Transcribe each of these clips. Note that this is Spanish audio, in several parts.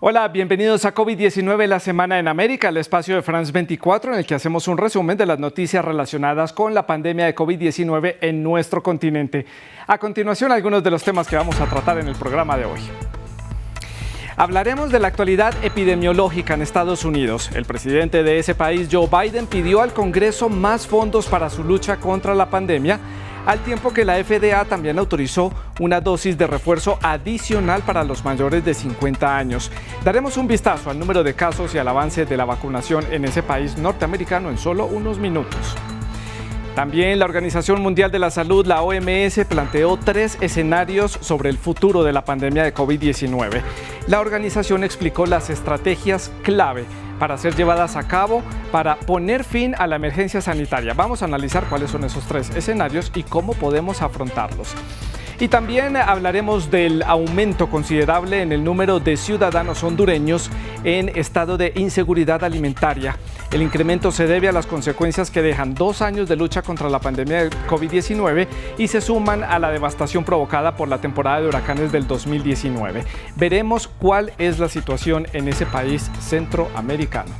Hola, bienvenidos a COVID-19, la semana en América, el espacio de France 24, en el que hacemos un resumen de las noticias relacionadas con la pandemia de COVID-19 en nuestro continente. A continuación, algunos de los temas que vamos a tratar en el programa de hoy. Hablaremos de la actualidad epidemiológica en Estados Unidos. El presidente de ese país, Joe Biden, pidió al Congreso más fondos para su lucha contra la pandemia, al tiempo que la FDA también autorizó una dosis de refuerzo adicional para los mayores de 50 años. Daremos un vistazo al número de casos y al avance de la vacunación en ese país norteamericano en solo unos minutos. También la Organización Mundial de la Salud, la OMS, planteó 3 escenarios sobre el futuro de la pandemia de COVID-19. La organización explicó las estrategias clave para ser llevadas a cabo para poner fin a la emergencia sanitaria. Vamos a analizar cuáles son esos 3 escenarios y cómo podemos afrontarlos. Y también hablaremos del aumento considerable en el número de ciudadanos hondureños en estado de inseguridad alimentaria. El incremento se debe a las consecuencias que dejan 2 años de lucha contra la pandemia de COVID-19 y se suman a la devastación provocada por la temporada de huracanes del 2019. Veremos cuál es la situación en ese país centroamericano.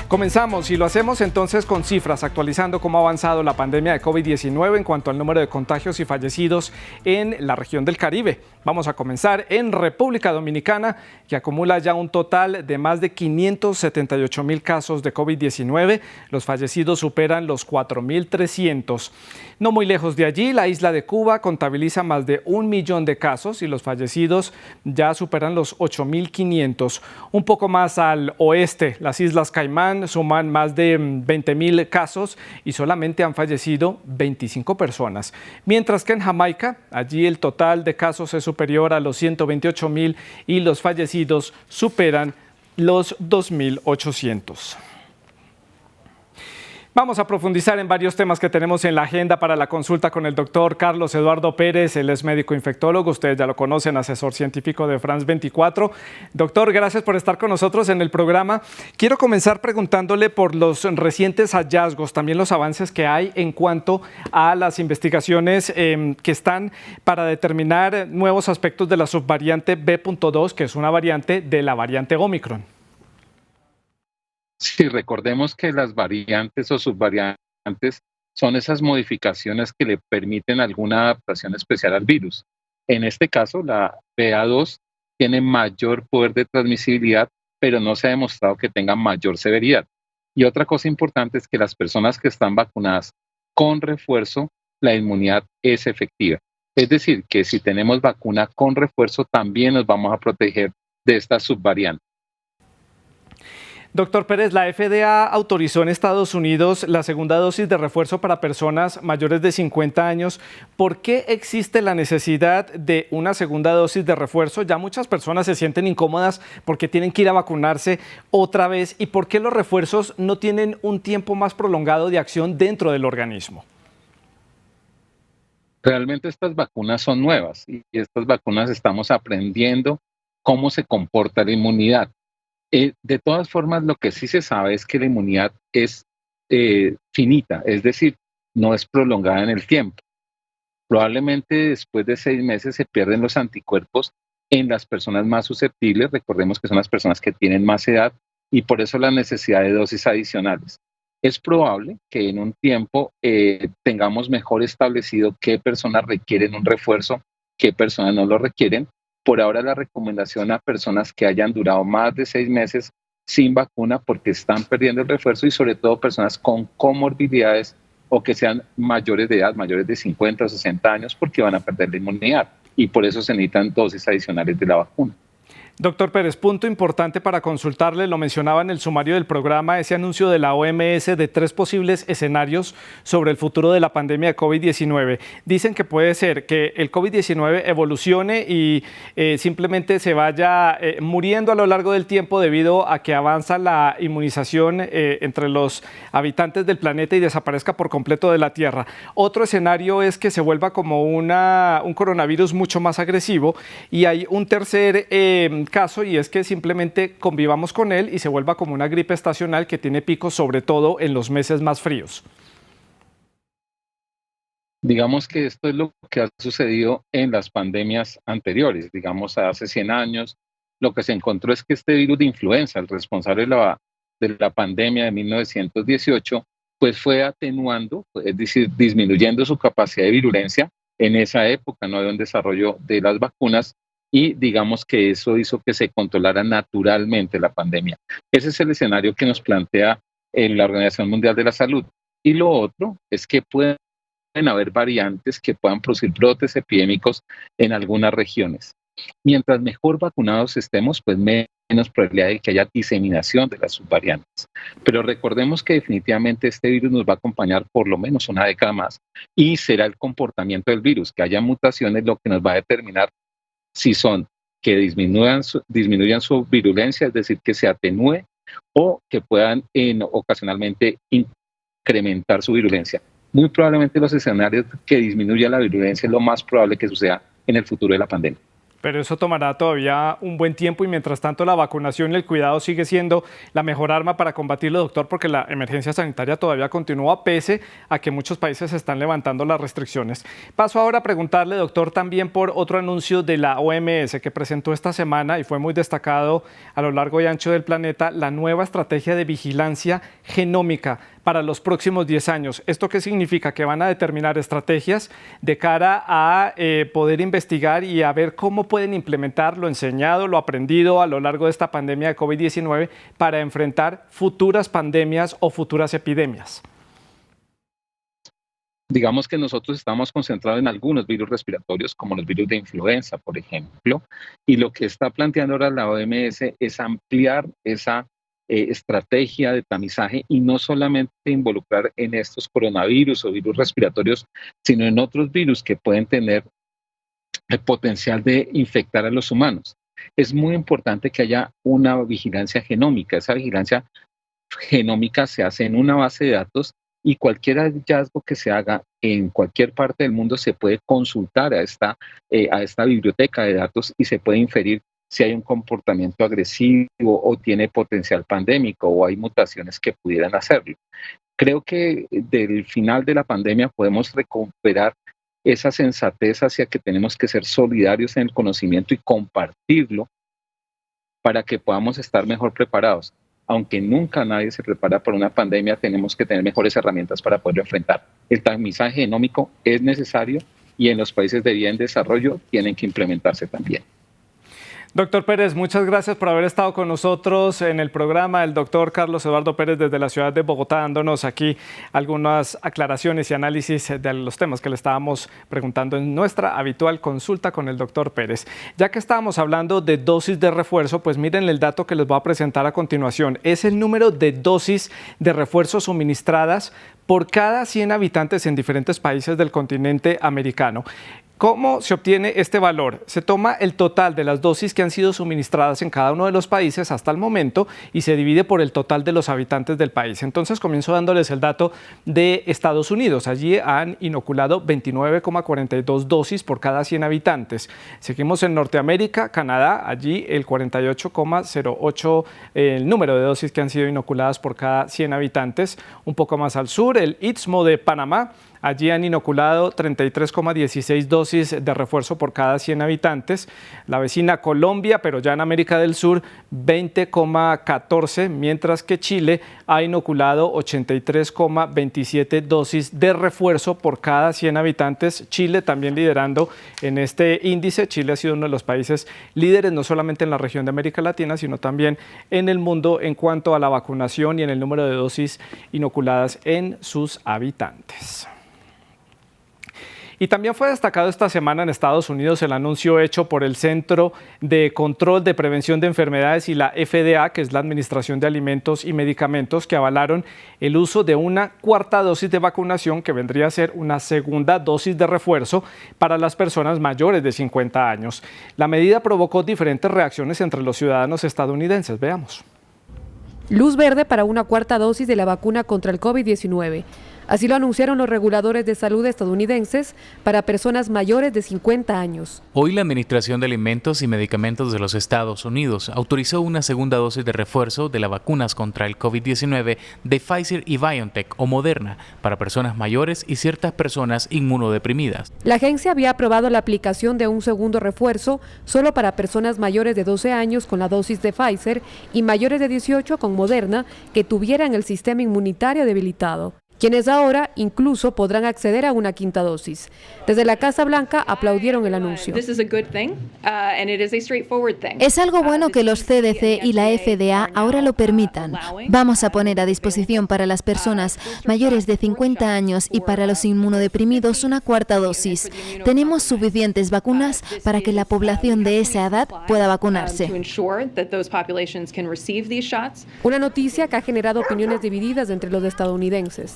Comenzamos y lo hacemos entonces con cifras, actualizando cómo ha avanzado la pandemia de COVID-19 en cuanto al número de contagios y fallecidos en la región del Caribe. Vamos a comenzar en República Dominicana, que acumula ya un total de más de 578,000 casos de COVID-19. Los fallecidos superan los 4,300. No muy lejos de allí, la isla de Cuba contabiliza más de 1 millón de casos y los fallecidos ya superan los 8,500. Un poco más al oeste, las Islas Caimán suman más de 20,000 casos y solamente han fallecido 25 personas. Mientras que en Jamaica, allí el total de casos es superior a los 128,000 y los fallecidos superan los 2,800. Vamos a profundizar en varios temas que tenemos en la agenda para la consulta con el doctor Carlos Eduardo Pérez. Él es médico infectólogo, ustedes ya lo conocen, asesor científico de France 24. Doctor, gracias por estar con nosotros en el programa. Quiero comenzar preguntándole por los recientes hallazgos, también los avances que hay en cuanto a las investigaciones que están para determinar nuevos aspectos de la subvariante B.2, que es una variante de la variante Omicron. Sí, recordemos que las variantes o subvariantes son esas modificaciones que le permiten alguna adaptación especial al virus. En este caso, la BA2 tiene mayor poder de transmisibilidad, pero no se ha demostrado que tenga mayor severidad. Y otra cosa importante es que las personas que están vacunadas con refuerzo, la inmunidad es efectiva. Es decir, que si tenemos vacuna con refuerzo, también nos vamos a proteger de esta subvariante. Doctor Pérez, la FDA autorizó en Estados Unidos la segunda dosis de refuerzo para personas mayores de 50 años. ¿Por qué existe la necesidad de una segunda dosis de refuerzo? Ya muchas personas se sienten incómodas porque tienen que ir a vacunarse otra vez. ¿Y por qué los refuerzos no tienen un tiempo más prolongado de acción dentro del organismo? Realmente estas vacunas son nuevas y estas vacunas estamos aprendiendo cómo se comporta la inmunidad. De todas formas, lo que sí se sabe es que la inmunidad es finita, es decir, no es prolongada en el tiempo. Probablemente después de 6 meses se pierden los anticuerpos en las personas más susceptibles. Recordemos que son las personas que tienen más edad y por eso la necesidad de dosis adicionales. Es probable que en un tiempo tengamos mejor establecido qué personas requieren un refuerzo, qué personas no lo requieren. Por ahora la recomendación a personas que hayan durado más de 6 meses sin vacuna porque están perdiendo el refuerzo y sobre todo personas con comorbilidades o que sean mayores de edad, mayores de 50 o 60 años porque van a perder la inmunidad y por eso se necesitan dosis adicionales de la vacuna. Doctor Pérez, punto importante para consultarle, lo mencionaba en el sumario del programa, ese anuncio de la OMS de 3 posibles escenarios sobre el futuro de la pandemia de COVID-19. Dicen que puede ser que el COVID-19 evolucione y simplemente se vaya muriendo a lo largo del tiempo debido a que avanza la inmunización entre los habitantes del planeta y desaparezca por completo de la Tierra. Otro escenario es que se vuelva como un coronavirus mucho más agresivo y hay un tercer caso y es que simplemente convivamos con él y se vuelva como una gripe estacional que tiene picos sobre todo en los meses más fríos. Digamos que esto es lo que ha sucedido en las pandemias anteriores, digamos hace 100 años, lo que se encontró es que este virus de influenza, el responsable de la pandemia de 1918, pues fue atenuando, es decir, disminuyendo su capacidad de virulencia. En esa época no había un desarrollo de las vacunas y digamos que eso hizo que se controlara naturalmente la pandemia. Ese es el escenario que nos plantea la Organización Mundial de la Salud. Y lo otro es que pueden haber variantes que puedan producir brotes epidémicos en algunas regiones. Mientras mejor vacunados estemos, pues menos probabilidad de que haya diseminación de las subvariantes. Pero recordemos que definitivamente este virus nos va a acompañar por lo menos una década más y será el comportamiento del virus, que haya mutaciones, lo que nos va a determinar si son que disminuyan su virulencia, es decir, que se atenúe o que puedan ocasionalmente incrementar su virulencia. Muy probablemente los escenarios que disminuya la virulencia es lo más probable que suceda en el futuro de la pandemia. Pero eso tomará todavía un buen tiempo y mientras tanto la vacunación y el cuidado sigue siendo la mejor arma para combatirlo, doctor, porque la emergencia sanitaria todavía continúa pese a que muchos países están levantando las restricciones. Paso ahora a preguntarle, doctor, también por otro anuncio de la OMS que presentó esta semana y fue muy destacado a lo largo y ancho del planeta, la nueva estrategia de vigilancia genómica para los próximos 10 años. ¿Esto qué significa? Que van a determinar estrategias de cara a poder investigar y a ver cómo pueden implementar lo enseñado, lo aprendido a lo largo de esta pandemia de COVID-19 para enfrentar futuras pandemias o futuras epidemias. Digamos que nosotros estamos concentrados en algunos virus respiratorios, como los virus de influenza, por ejemplo, y lo que está planteando ahora la OMS es ampliar esa estrategia de tamizaje y no solamente involucrar en estos coronavirus o virus respiratorios, sino en otros virus que pueden tener el potencial de infectar a los humanos. Es muy importante que haya una vigilancia genómica. Esa vigilancia genómica se hace en una base de datos y cualquier hallazgo que se haga en cualquier parte del mundo se puede consultar a esta biblioteca de datos y se puede inferir si hay un comportamiento agresivo o tiene potencial pandémico o hay mutaciones que pudieran hacerlo. Creo que del final de la pandemia podemos recuperar esa sensatez hacia que tenemos que ser solidarios en el conocimiento y compartirlo para que podamos estar mejor preparados. Aunque nunca nadie se prepara para una pandemia, tenemos que tener mejores herramientas para poderlo enfrentar. El tamizaje genómico es necesario y en los países de vía en desarrollo tienen que implementarse también. Doctor Pérez, muchas gracias por haber estado con nosotros en el programa. El doctor Carlos Eduardo Pérez desde la ciudad de Bogotá dándonos aquí algunas aclaraciones y análisis de los temas que le estábamos preguntando en nuestra habitual consulta con el doctor Pérez. Ya que estábamos hablando de dosis de refuerzo, pues miren el dato que les voy a presentar a continuación. Es el número de dosis de refuerzo suministradas por cada 100 habitantes en diferentes países del continente americano. ¿Cómo se obtiene este valor? Se toma el total de las dosis que han sido suministradas en cada uno de los países hasta el momento y se divide por el total de los habitantes del país. Entonces comienzo dándoles el dato de Estados Unidos. Allí han inoculado 29,42 dosis por cada 100 habitantes. Seguimos en Norteamérica, Canadá, allí el 48,08 el número de dosis que han sido inoculadas por cada 100 habitantes. Un poco más al sur, el Istmo de Panamá. Allí han inoculado 33,16 dosis de refuerzo por cada 100 habitantes. La vecina Colombia, pero ya en América del Sur, 20,14, mientras que Chile ha inoculado 83,27 dosis de refuerzo por cada 100 habitantes. Chile también liderando en este índice. Chile ha sido uno de los países líderes, no solamente en la región de América Latina, sino también en el mundo en cuanto a la vacunación y en el número de dosis inoculadas en sus habitantes. Y también fue destacado esta semana en Estados Unidos el anuncio hecho por el Centro de Control de Prevención de Enfermedades y la FDA, que es la Administración de Alimentos y Medicamentos, que avalaron el uso de una cuarta dosis de vacunación que vendría a ser una segunda dosis de refuerzo para las personas mayores de 50 años. La medida provocó diferentes reacciones entre los ciudadanos estadounidenses. Veamos. Luz verde para una cuarta dosis de la vacuna contra el COVID-19. Así lo anunciaron los reguladores de salud estadounidenses para personas mayores de 50 años. Hoy la Administración de Alimentos y Medicamentos de los Estados Unidos autorizó una segunda dosis de refuerzo de las vacunas contra el COVID-19 de Pfizer y BioNTech o Moderna para personas mayores y ciertas personas inmunodeprimidas. La agencia había aprobado la aplicación de un segundo refuerzo solo para personas mayores de 12 años con la dosis de Pfizer y mayores de 18 con Moderna que tuvieran el sistema inmunitario debilitado, quienes ahora incluso podrán acceder a una quinta dosis. Desde la Casa Blanca aplaudieron el anuncio. Es algo bueno que los CDC y la FDA ahora lo permitan. Vamos a poner a disposición para las personas mayores de 50 años y para los inmunodeprimidos una cuarta dosis. Tenemos suficientes vacunas para que la población de esa edad pueda vacunarse. Una noticia que ha generado opiniones divididas entre los estadounidenses.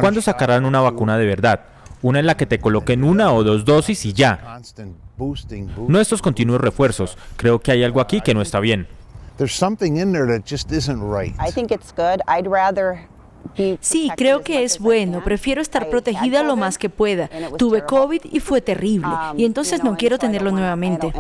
¿Cuándo sacarán una vacuna de verdad? Una en la que te coloquen una o dos dosis y ya. No estos continuos refuerzos. Creo que hay algo aquí que no está bien. Sí, creo que es bueno. Prefiero estar protegida lo más que pueda. Tuve COVID y fue terrible, y entonces no quiero tenerlo nuevamente.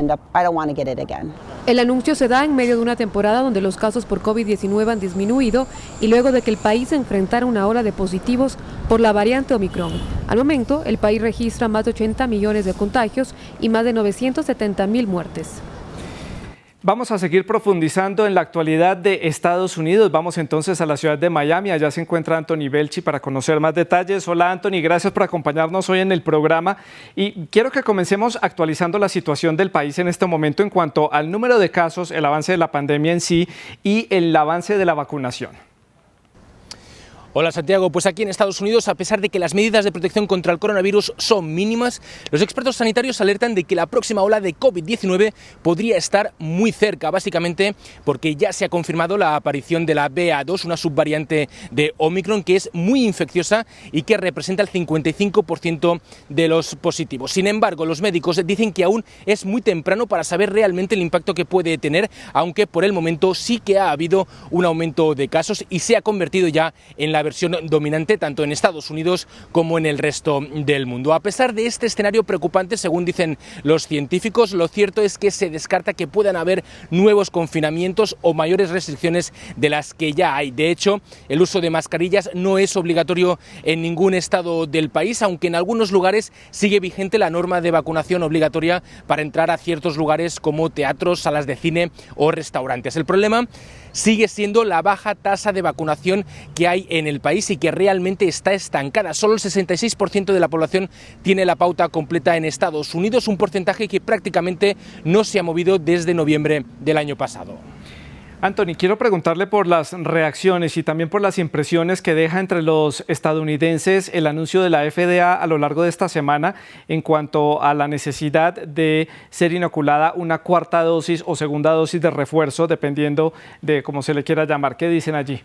El anuncio se da en medio de una temporada donde los casos por COVID-19 han disminuido y luego de que el país enfrentara una ola de positivos por la variante Omicron. Al momento, el país registra más de 80 millones de contagios y más de 970,000 muertes. Vamos a seguir profundizando en la actualidad de Estados Unidos. Vamos entonces a la ciudad de Miami. Allá se encuentra Anthony Belchi para conocer más detalles. Hola Anthony, gracias por acompañarnos hoy en el programa. Y quiero que comencemos actualizando la situación del país en este momento en cuanto al número de casos, el avance de la pandemia en sí y el avance de la vacunación. Hola Santiago, pues aquí en Estados Unidos, a pesar de que las medidas de protección contra el coronavirus son mínimas, los expertos sanitarios alertan de que la próxima ola de COVID-19 podría estar muy cerca, básicamente porque ya se ha confirmado la aparición de la BA2, una subvariante de Omicron que es muy infecciosa y que representa el 55% de los positivos. Sin embargo, los médicos dicen que aún es muy temprano para saber realmente el impacto que puede tener, aunque por el momento sí que ha habido un aumento de casos y se ha convertido ya en la versión dominante tanto en Estados Unidos como en el resto del mundo. A pesar de este escenario preocupante, según dicen los científicos, lo cierto es que se descarta que puedan haber nuevos confinamientos o mayores restricciones de las que ya hay. De hecho, el uso de mascarillas no es obligatorio en ningún estado del país, aunque en algunos lugares sigue vigente la norma de vacunación obligatoria para entrar a ciertos lugares como teatros, salas de cine o restaurantes. El problema sigue siendo la baja tasa de vacunación que hay en el país y que realmente está estancada. Solo el 66% de la población tiene la pauta completa en Estados Unidos, un porcentaje que prácticamente no se ha movido desde noviembre del año pasado. Anthony, quiero preguntarle por las reacciones y también por las impresiones que deja entre los estadounidenses el anuncio de la FDA a lo largo de esta semana en cuanto a la necesidad de ser inoculada una cuarta dosis o segunda dosis de refuerzo, dependiendo de cómo se le quiera llamar. ¿Qué dicen allí?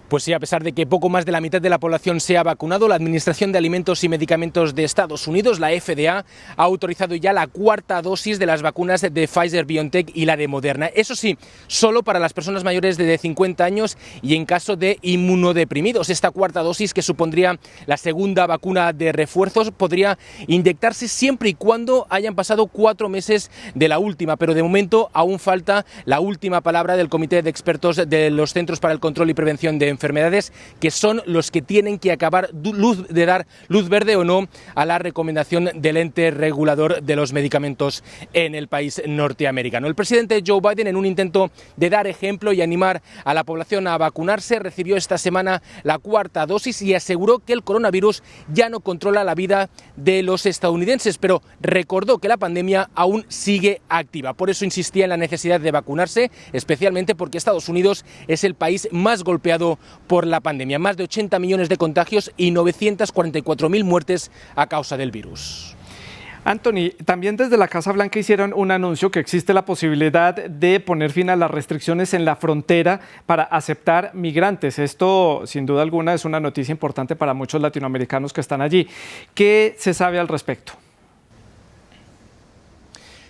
Pues sí, a pesar de que poco más de la mitad de la población se ha vacunado, la Administración de Alimentos y Medicamentos de Estados Unidos, la FDA, ha autorizado ya la cuarta dosis de las vacunas de Pfizer, BioNTech y la de Moderna. Eso sí, solo para las personas mayores de 50 años y en caso de inmunodeprimidos. Esta cuarta dosis, que supondría la segunda vacuna de refuerzos, podría inyectarse siempre y cuando hayan pasado 4 meses de la última, pero de momento aún falta la última palabra del Comité de Expertos de los Centros para el Control y Prevención de Enfermedades, que son los que tienen que acabar de dar luz verde o no a la recomendación del ente regulador de los medicamentos en el país norteamericano. El presidente Joe Biden, en un intento de dar ejemplo y animar a la población a vacunarse, recibió esta semana la cuarta dosis y aseguró que el coronavirus ya no controla la vida de los estadounidenses, pero recordó que la pandemia aún sigue activa. Por eso insistía en la necesidad de vacunarse, especialmente porque Estados Unidos es el país más golpeado por la pandemia. Más de 80 millones de contagios y 944.000 muertes a causa del virus. Anthony, también desde la Casa Blanca hicieron un anuncio que existe la posibilidad de poner fin a las restricciones en la frontera para aceptar migrantes. Esto, sin duda alguna, es una noticia importante para muchos latinoamericanos que están allí. ¿Qué se sabe al respecto?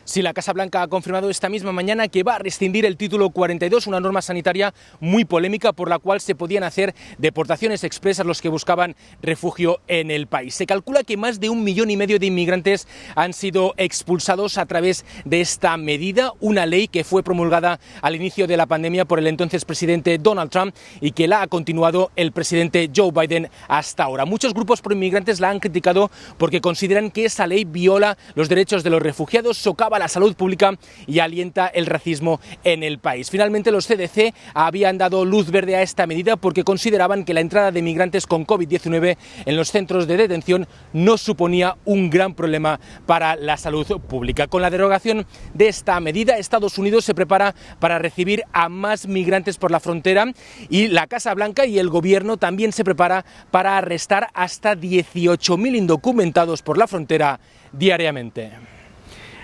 Sí, la Casa Blanca ha confirmado esta misma mañana que va a rescindir el título 42, una norma sanitaria muy polémica por la cual se podían hacer deportaciones expresas los que buscaban refugio en el país. Se calcula que más de 1,5 millones de inmigrantes han sido expulsados a través de esta medida, una ley que fue promulgada al inicio de la pandemia por el entonces presidente Donald Trump y que la ha continuado el presidente Joe Biden hasta ahora. Muchos grupos proinmigrantes la han criticado porque consideran que esa ley viola los derechos de los refugiados, socava la salud pública y alienta el racismo en el país. Finalmente, los CDC habían dado luz verde a esta medida porque consideraban que la entrada de migrantes con COVID-19 en los centros de detención no suponía un gran problema para la salud pública. Con la derogación de esta medida, Estados Unidos se prepara para recibir a más migrantes por la frontera y la Casa Blanca y el gobierno también se prepara para arrestar hasta 18.000 indocumentados por la frontera diariamente.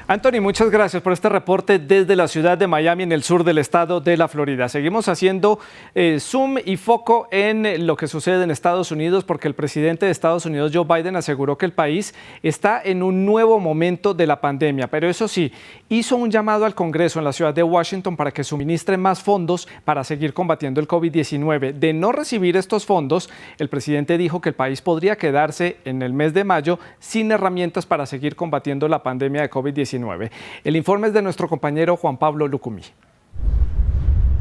Anthony, muchas gracias por este reporte desde la ciudad de Miami, en el sur del estado de la Florida. Seguimos haciendo zoom y foco en lo que sucede en Estados Unidos, porque el presidente de Estados Unidos, Joe Biden, aseguró que el país está en un nuevo momento de la pandemia. Pero eso sí, hizo un llamado al Congreso en la ciudad de Washington para que suministre más fondos para seguir combatiendo el COVID-19. De no recibir estos fondos, el presidente dijo que el país podría quedarse en el mes de mayo sin herramientas para seguir combatiendo la pandemia de COVID-19. El informe es de nuestro compañero Juan Pablo Lucumí.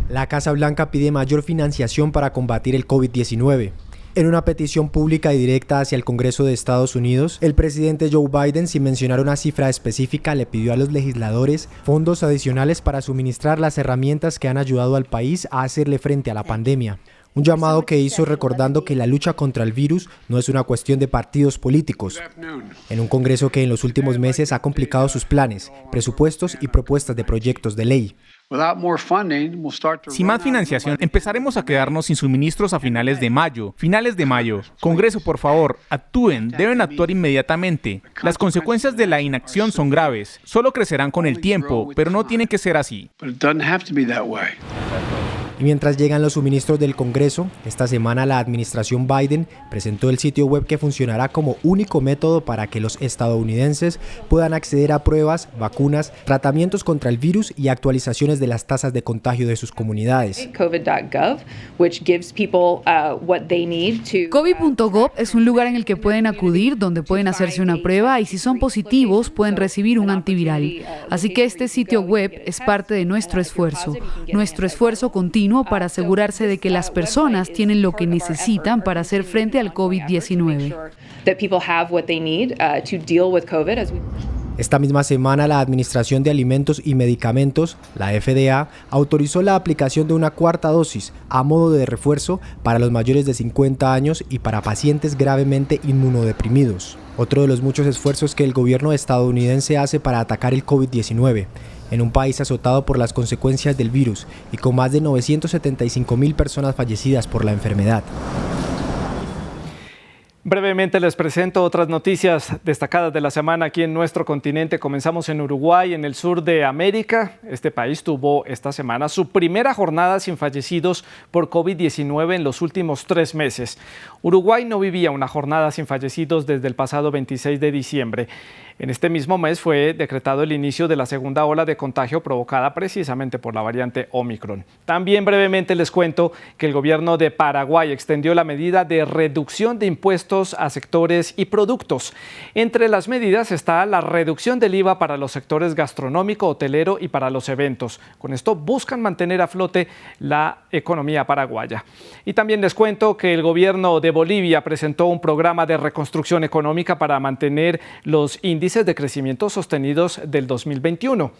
La Casa Blanca pide mayor financiación para combatir el COVID-19. En una petición pública y directa hacia el Congreso de Estados Unidos, el presidente Joe Biden, sin mencionar una cifra específica, le pidió a los legisladores fondos adicionales para suministrar las herramientas que han ayudado al país a hacerle frente a la pandemia. Un llamado que hizo recordando que la lucha contra el virus no es una cuestión de partidos políticos. En un Congreso que en los últimos meses ha complicado sus planes, presupuestos y propuestas de proyectos de ley. Sin más financiación, empezaremos a quedarnos sin suministros a finales de mayo. Congreso, por favor, actúen, deben actuar inmediatamente. Las consecuencias de la inacción son graves. Solo crecerán con el tiempo, pero no tiene que ser así. Y mientras llegan los suministros del Congreso, esta semana la administración Biden presentó el sitio web que funcionará como único método para que los estadounidenses puedan acceder a pruebas, vacunas, tratamientos contra el virus y actualizaciones de las tasas de contagio de sus comunidades. COVID.gov es un lugar en el que pueden acudir, donde pueden hacerse una prueba y si son positivos pueden recibir un antiviral. Así que este sitio web es parte de nuestro esfuerzo continuo para asegurarse de que las personas tienen lo que necesitan para hacer frente al COVID-19. Esta misma semana, la Administración de Alimentos y Medicamentos, la FDA, autorizó la aplicación de una cuarta dosis a modo de refuerzo para los mayores de 50 años y para pacientes gravemente inmunodeprimidos. Otro de los muchos esfuerzos que el gobierno estadounidense hace para atacar el COVID-19. En un país azotado por las consecuencias del virus y con más de 975.000 personas fallecidas por la enfermedad. Brevemente les presento otras noticias destacadas de la semana aquí en nuestro continente. Comenzamos en Uruguay, en el sur de América. Este país tuvo esta semana su primera jornada sin fallecidos por COVID-19 en los últimos 3 meses. Uruguay no vivía una jornada sin fallecidos desde el pasado 26 de diciembre. En este mismo mes fue decretado el inicio de la segunda ola de contagio provocada precisamente por la variante Omicron. También brevemente les cuento que el gobierno de Paraguay extendió la medida de reducción de impuestos a sectores y productos. Entre las medidas está la reducción del IVA para los sectores gastronómico, hotelero y para los eventos. Con esto buscan mantener a flote la economía paraguaya. Y también les cuento que el gobierno de Bolivia presentó un programa de reconstrucción económica para mantener los índices de crecimiento sostenidos del 2021,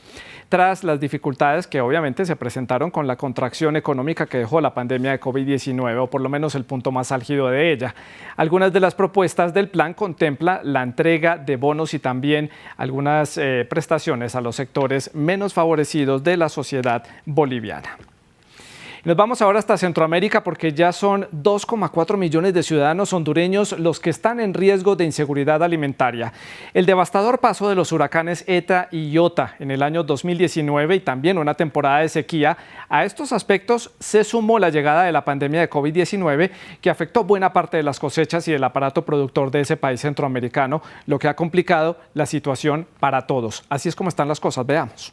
tras las dificultades que obviamente se presentaron con la contracción económica que dejó la pandemia de COVID-19, o por lo menos el punto más álgido de ella. Algunas de las propuestas del plan contemplan la entrega de bonos y también algunas prestaciones a los sectores menos favorecidos de la sociedad boliviana. Nos vamos ahora hasta Centroamérica porque ya son 2,4 millones de ciudadanos hondureños los que están en riesgo de inseguridad alimentaria. El devastador paso de los huracanes ETA y IOTA en el año 2019 y también una temporada de sequía, a estos aspectos se sumó la llegada de la pandemia de COVID-19 que afectó buena parte de las cosechas y el aparato productor de ese país centroamericano, lo que ha complicado la situación para todos. Así es como están las cosas, veamos.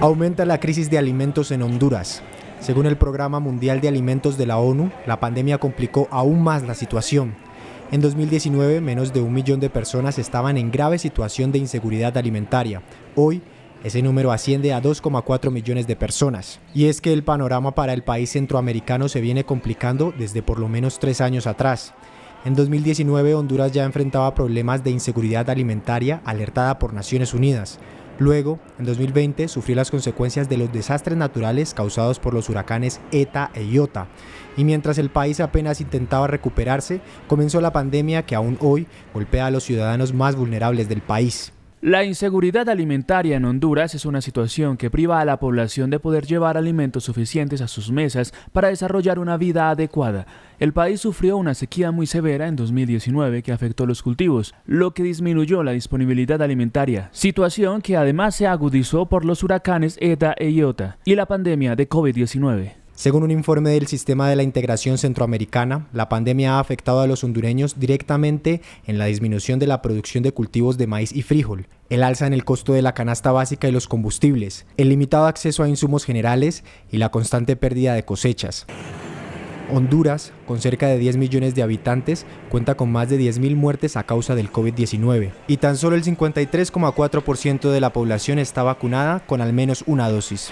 Aumenta la crisis de alimentos en Honduras. Según el Programa Mundial de Alimentos de la ONU, la pandemia complicó aún más la situación. En 2019, menos de 1 millón de personas estaban en grave situación de inseguridad alimentaria. Hoy, ese número asciende a 2,4 millones de personas. Y es que el panorama para el país centroamericano se viene complicando desde por lo menos 3 años atrás. En 2019, Honduras ya enfrentaba problemas de inseguridad alimentaria alertada por Naciones Unidas. Luego, en 2020, sufrió las consecuencias de los desastres naturales causados por los huracanes ETA e IOTA. Y mientras el país apenas intentaba recuperarse, comenzó la pandemia que aún hoy golpea a los ciudadanos más vulnerables del país. La inseguridad alimentaria en Honduras es una situación que priva a la población de poder llevar alimentos suficientes a sus mesas para desarrollar una vida adecuada. El país sufrió una sequía muy severa en 2019 que afectó los cultivos, lo que disminuyó la disponibilidad alimentaria, situación que además se agudizó por los huracanes ETA e IOTA y la pandemia de COVID-19. Según un informe del Sistema de la Integración Centroamericana, la pandemia ha afectado a los hondureños directamente en la disminución de la producción de cultivos de maíz y frijol, el alza en el costo de la canasta básica y los combustibles, el limitado acceso a insumos generales y la constante pérdida de cosechas. Honduras, con cerca de 10 millones de habitantes, cuenta con más de 10.000 muertes a causa del COVID-19 y tan solo el 53,4% de la población está vacunada con al menos una dosis.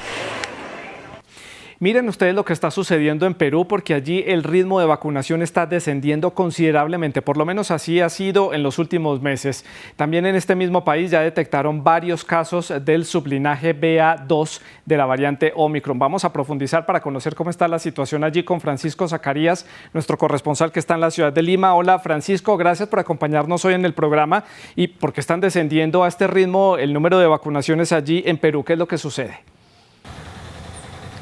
Miren ustedes lo que está sucediendo en Perú porque allí el ritmo de vacunación está descendiendo considerablemente, por lo menos así ha sido en los últimos meses. También en este mismo país ya detectaron varios casos del sublinaje BA2 de la variante Omicron. Vamos a profundizar para conocer cómo está la situación allí con Francisco Zacarías, nuestro corresponsal que está en la ciudad de Lima. Hola Francisco, gracias por acompañarnos hoy en el programa. ¿Y por qué están descendiendo a este ritmo el número de vacunaciones allí en Perú? ¿Qué es lo que sucede?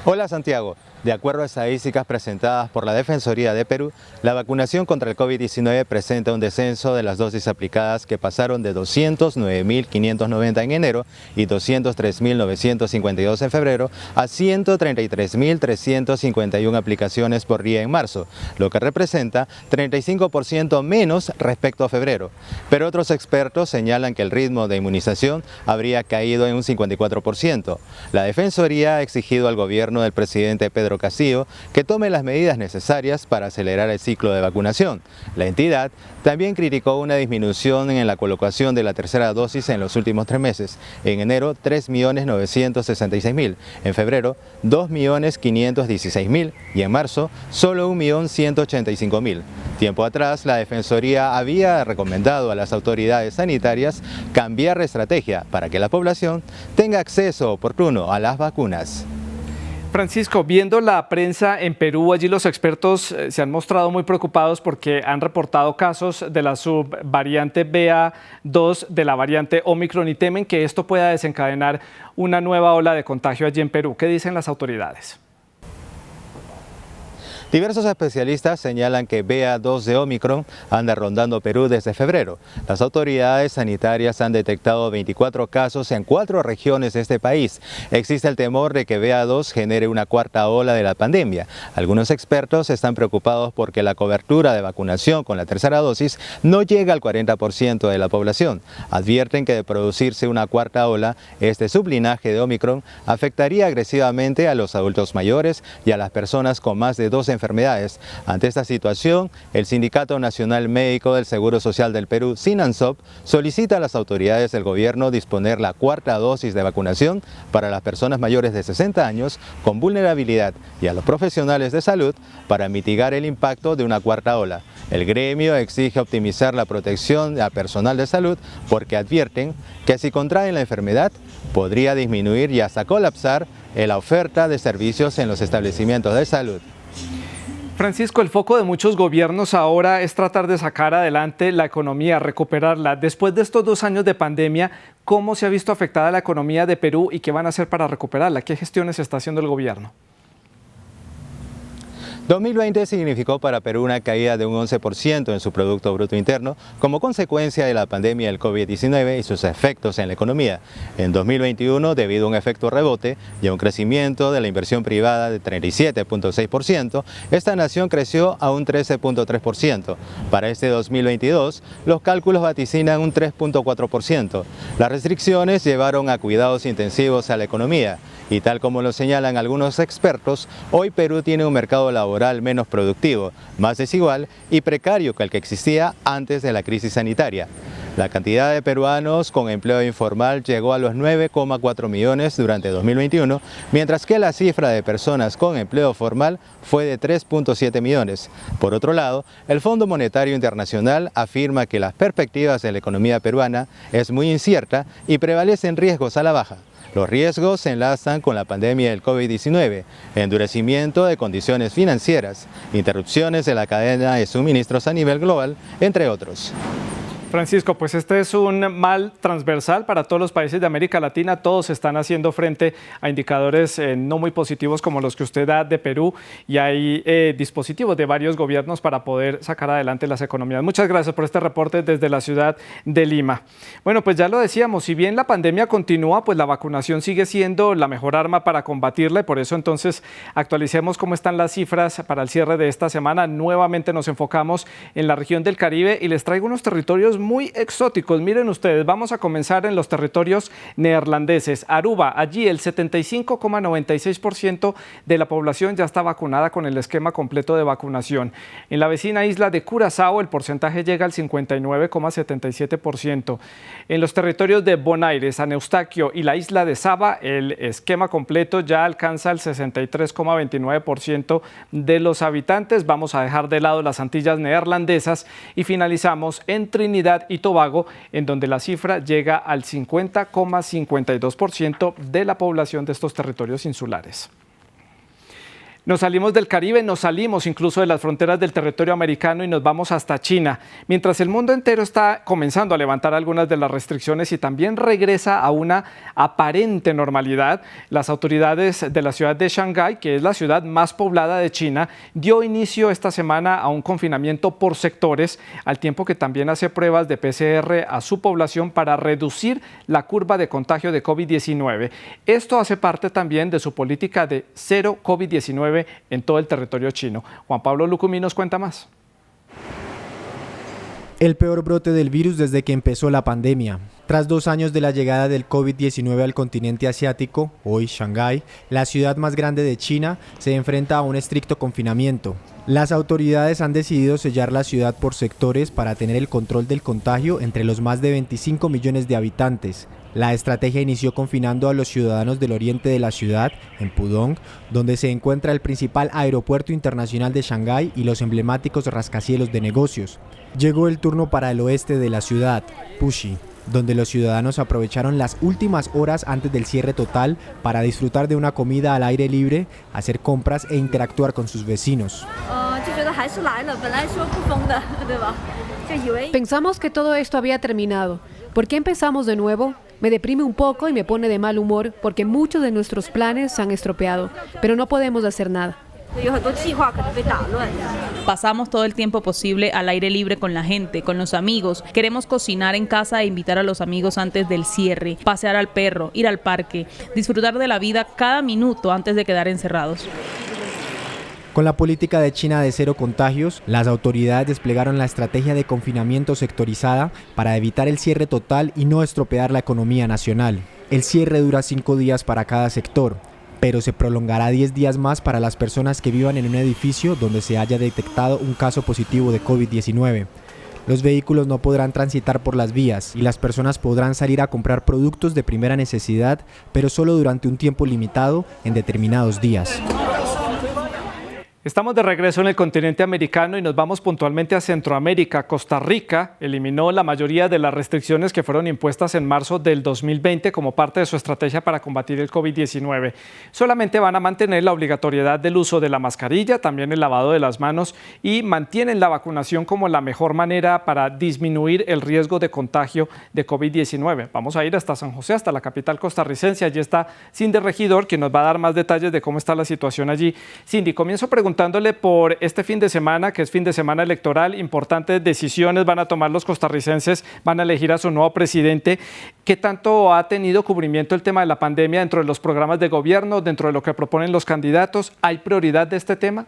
Hola Santiago, de acuerdo a estadísticas presentadas por la Defensoría de Perú, la vacunación contra el COVID-19 presenta un descenso de las dosis aplicadas que pasaron de 209.590 en enero y 203.952 en febrero a 133.351 aplicaciones por día en marzo, lo que representa 35% menos respecto a febrero. Pero otros expertos señalan que el ritmo de inmunización habría caído en un 54%. La Defensoría ha exigido al gobierno del presidente Pedro Castillo que tome las medidas necesarias para acelerar el ciclo de vacunación. La entidad también criticó una disminución en la colocación de la tercera dosis en los últimos 3 meses. En enero, 3.966.000, en febrero, 2.516.000 y en marzo, solo 1.185.000. Tiempo atrás, la Defensoría había recomendado a las autoridades sanitarias cambiar de estrategia para que la población tenga acceso oportuno a las vacunas. Francisco, viendo la prensa en Perú, allí los expertos se han mostrado muy preocupados porque han reportado casos de la subvariante BA2 de la variante Omicron y temen que esto pueda desencadenar una nueva ola de contagio allí en Perú. ¿Qué dicen las autoridades? Diversos especialistas señalan que BA2 de Omicron anda rondando Perú desde febrero. Las autoridades sanitarias han detectado 24 casos en 4 regiones de este país. Existe el temor de que BA2 genere una cuarta ola de la pandemia. Algunos expertos están preocupados porque la cobertura de vacunación con la tercera dosis no llega al 40% de la población. Advierten que de producirse una cuarta ola, este sublinaje de Omicron afectaría agresivamente a los adultos mayores y a las personas con más de 2 enfermedades. Ante esta situación, el Sindicato Nacional Médico del Seguro Social del Perú, SINANSOP, solicita a las autoridades del gobierno disponer la cuarta dosis de vacunación para las personas mayores de 60 años con vulnerabilidad y a los profesionales de salud para mitigar el impacto de una cuarta ola. El gremio exige optimizar la protección a personal de salud porque advierten que si contraen la enfermedad podría disminuir y hasta colapsar la oferta de servicios en los establecimientos de salud. Francisco, el foco de muchos gobiernos ahora es tratar de sacar adelante la economía, recuperarla. Después de estos 2 años de pandemia, ¿cómo se ha visto afectada la economía de Perú y qué van a hacer para recuperarla? ¿Qué gestiones está haciendo el gobierno? 2020 significó para Perú una caída de un 11% en su Producto Bruto Interno como consecuencia de la pandemia del COVID-19 y sus efectos en la economía. En 2021, debido a un efecto rebote y a un crecimiento de la inversión privada de 37.6%, esta nación creció a un 13.3%. Para este 2022, los cálculos vaticinan un 3.4%. Las restricciones llevaron a cuidados intensivos a la economía. Y tal como lo señalan algunos expertos, hoy Perú tiene un mercado laboral menos productivo, más desigual y precario que el que existía antes de la crisis sanitaria. La cantidad de peruanos con empleo informal llegó a los 9,4 millones durante 2021, mientras que la cifra de personas con empleo formal fue de 3,7 millones. Por otro lado, el Fondo Monetario Internacional afirma que las perspectivas de la economía peruana es muy incierta y prevalecen riesgos a la baja. Los riesgos se enlazan con la pandemia del COVID-19, endurecimiento de condiciones financieras, interrupciones de la cadena de suministros a nivel global, entre otros. Francisco, pues este es un mal transversal para todos los países de América Latina. Todos están haciendo frente a indicadores no muy positivos como los que usted da de Perú y hay dispositivos de varios gobiernos para poder sacar adelante las economías. Muchas gracias por este reporte desde la ciudad de Lima. Bueno, pues ya lo decíamos, si bien la pandemia continúa, pues la vacunación sigue siendo la mejor arma para combatirla y por eso entonces actualicemos cómo están las cifras para el cierre de esta semana. Nuevamente nos enfocamos en la región del Caribe y les traigo unos territorios muy exóticos. Miren ustedes, vamos a comenzar en los territorios neerlandeses. Aruba, allí el 75,96% de la población ya está vacunada con el esquema completo de vacunación. En la vecina isla de Curazao el porcentaje llega al 59,77%. En los territorios de Bonaire, San Eustaquio y la isla de Saba el esquema completo ya alcanza el 63,29% de los habitantes. Vamos a dejar de lado las Antillas neerlandesas y finalizamos en Trinidad y Tobago, en donde la cifra llega al 50,52% de la población de estos territorios insulares. Nos salimos del Caribe, nos salimos incluso de las fronteras del territorio americano y nos vamos hasta China. Mientras el mundo entero está comenzando a levantar algunas de las restricciones y también regresa a una aparente normalidad, las autoridades de la ciudad de Shanghái, que es la ciudad más poblada de China, dio inicio esta semana a un confinamiento por sectores, al tiempo que también hace pruebas de PCR a su población para reducir la curva de contagio de COVID-19. Esto hace parte también de su política de cero COVID-19 en todo el territorio chino. Juan Pablo Lucumí nos cuenta más. El peor brote del virus desde que empezó la pandemia. Tras 2 años de la llegada del COVID-19 al continente asiático, hoy Shanghái, la ciudad más grande de China, se enfrenta a un estricto confinamiento. Las autoridades han decidido sellar la ciudad por sectores para tener el control del contagio entre los más de 25 millones de habitantes. La estrategia inició confinando a los ciudadanos del oriente de la ciudad, en Pudong, donde se encuentra el principal aeropuerto internacional de Shanghái y los emblemáticos rascacielos de negocios. Llegó el turno para el oeste de la ciudad, Puxi, donde los ciudadanos aprovecharon las últimas horas antes del cierre total para disfrutar de una comida al aire libre, hacer compras e interactuar con sus vecinos. Pensamos que todo esto había terminado. ¿Por qué empezamos de nuevo? Me deprime un poco y me pone de mal humor porque muchos de nuestros planes se han estropeado, pero no podemos hacer nada. Pasamos todo el tiempo posible al aire libre con la gente, con los amigos. Queremos cocinar en casa e invitar a los amigos antes del cierre, pasear al perro, ir al parque, disfrutar de la vida cada minuto antes de quedar encerrados. Con la política de China de cero contagios, las autoridades desplegaron la estrategia de confinamiento sectorizada para evitar el cierre total y no estropear la economía nacional. El cierre dura 5 días para cada sector, pero se prolongará 10 días más para las personas que vivan en un edificio donde se haya detectado un caso positivo de COVID-19. Los vehículos no podrán transitar por las vías y las personas podrán salir a comprar productos de primera necesidad, pero solo durante un tiempo limitado en determinados días. Estamos de regreso en el continente americano y nos vamos puntualmente a Centroamérica. Costa Rica eliminó la mayoría de las restricciones que fueron impuestas en marzo del 2020 como parte de su estrategia para combatir el COVID-19. Solamente van a mantener la obligatoriedad del uso de la mascarilla, también el lavado de las manos y mantienen la vacunación como la mejor manera para disminuir el riesgo de contagio de COVID-19. Vamos a ir hasta San José, hasta la capital costarricense. Allí está Cindy Regidor, quien nos va a dar más detalles de cómo está la situación allí. Cindy, comienzo preguntando preguntándole por este fin de semana, que es fin de semana electoral, importantes decisiones van a tomar los costarricenses, van a elegir a su nuevo presidente. ¿Qué tanto ha tenido cubrimiento el tema de la pandemia dentro de los programas de gobierno, dentro de lo que proponen los candidatos? ¿Hay prioridad de este tema?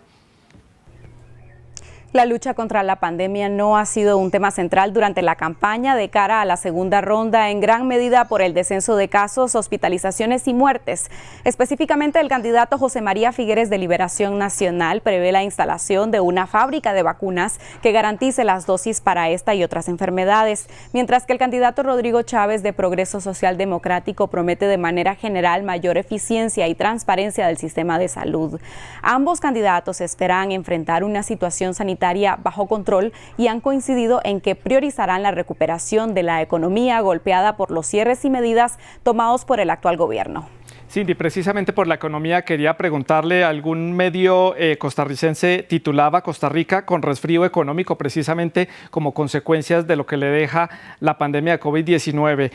La lucha contra la pandemia no ha sido un tema central durante la campaña de cara a la segunda ronda, en gran medida por el descenso de casos, hospitalizaciones y muertes. Específicamente, el candidato José María Figueres de Liberación Nacional prevé la instalación de una fábrica de vacunas que garantice las dosis para esta y otras enfermedades, mientras que el candidato Rodrigo Chávez de Progreso Social Democrático promete de manera general mayor eficiencia y transparencia del sistema de salud. Ambos candidatos esperan enfrentar una situación sanitaria bajo control y han coincidido en que priorizarán la recuperación de la economía golpeada por los cierres y medidas tomados por el actual gobierno. Cindy, precisamente por la economía quería preguntarle, algún medio costarricense titulaba Costa Rica con resfrío económico precisamente como consecuencias de lo que le deja la pandemia de COVID-19.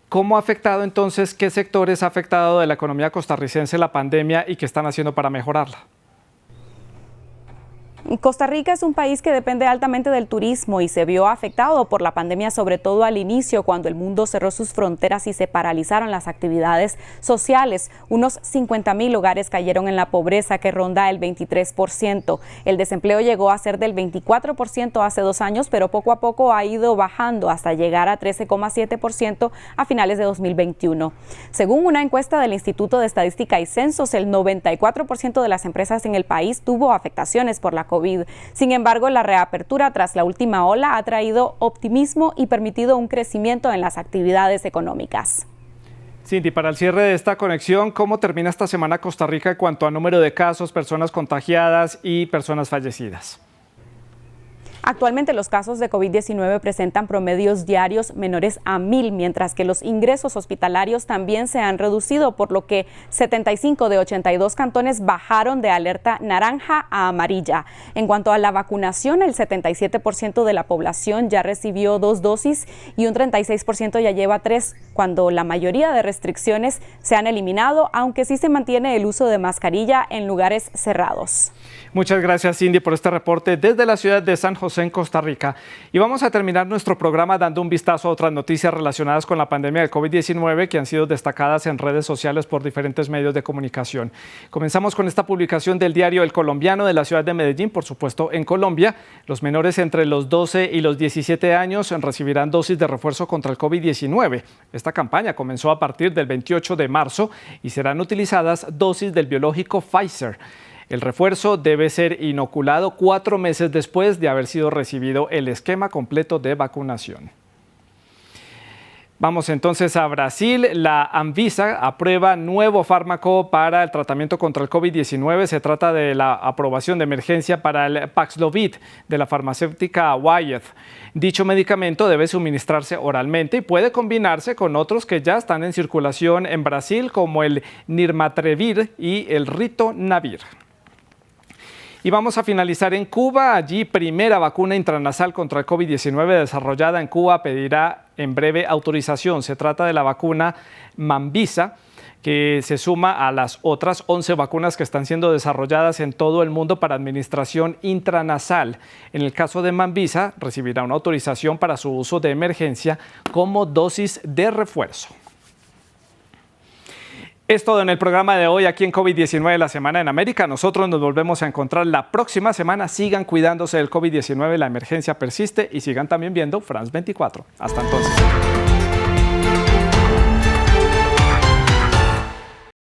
¿Cómo ha afectado entonces, qué sectores ha afectado de la economía costarricense la pandemia y qué están haciendo para mejorarla? Costa Rica es un país que depende altamente del turismo y se vio afectado por la pandemia, sobre todo al inicio, cuando el mundo cerró sus fronteras y se paralizaron las actividades sociales. Unos 50,000 hogares cayeron en la pobreza, que ronda el 23%. El desempleo llegó a ser del 24% hace 2 años, pero poco a poco ha ido bajando hasta llegar a 13,7% a finales de 2021. Según una encuesta del Instituto de Estadística y Censos, el 94% de las empresas en el país tuvo afectaciones por la COVID. Sin embargo, la reapertura tras la última ola ha traído optimismo y permitido un crecimiento en las actividades económicas. Cindy, para el cierre de esta conexión, ¿cómo termina esta semana Costa Rica en cuanto a número de casos, personas contagiadas y personas fallecidas? Actualmente los casos de COVID-19 presentan promedios diarios menores a 1,000, mientras que los ingresos hospitalarios también se han reducido, por lo que 75 de 82 cantones bajaron de alerta naranja a amarilla. En cuanto a la vacunación, el 77% de la población ya recibió 2 dosis y un 36% ya lleva 3, cuando la mayoría de restricciones se han eliminado, aunque sí se mantiene el uso de mascarilla en lugares cerrados. Muchas gracias, Cindy, por este reporte desde la ciudad de San José, en Costa Rica. Y vamos a terminar nuestro programa dando un vistazo a otras noticias relacionadas con la pandemia del COVID-19 que han sido destacadas en redes sociales por diferentes medios de comunicación. Comenzamos con esta publicación del diario El Colombiano de la ciudad de Medellín, por supuesto en Colombia. Los menores entre los 12 y los 17 años recibirán dosis de refuerzo contra el COVID-19. Esta campaña comenzó a partir del 28 de marzo y serán utilizadas dosis del biológico Pfizer. El refuerzo debe ser inoculado 4 meses después de haber sido recibido el esquema completo de vacunación. Vamos entonces a Brasil. La Anvisa aprueba nuevo fármaco para el tratamiento contra el COVID-19. Se trata de la aprobación de emergencia para el Paxlovid de la farmacéutica Wyeth. Dicho medicamento debe suministrarse oralmente y puede combinarse con otros que ya están en circulación en Brasil, como el Nirmatrelvir y el Ritonavir. Y vamos a finalizar en Cuba. Allí, primera vacuna intranasal contra el COVID-19 desarrollada en Cuba pedirá en breve autorización. Se trata de la vacuna Mambisa, que se suma a las otras 11 vacunas que están siendo desarrolladas en todo el mundo para administración intranasal. En el caso de Mambisa, recibirá una autorización para su uso de emergencia como dosis de refuerzo. Es todo en el programa de hoy aquí en COVID-19 la Semana en América. Nosotros nos volvemos a encontrar la próxima semana. Sigan cuidándose del COVID-19, la emergencia persiste y sigan también viendo France 24. Hasta entonces.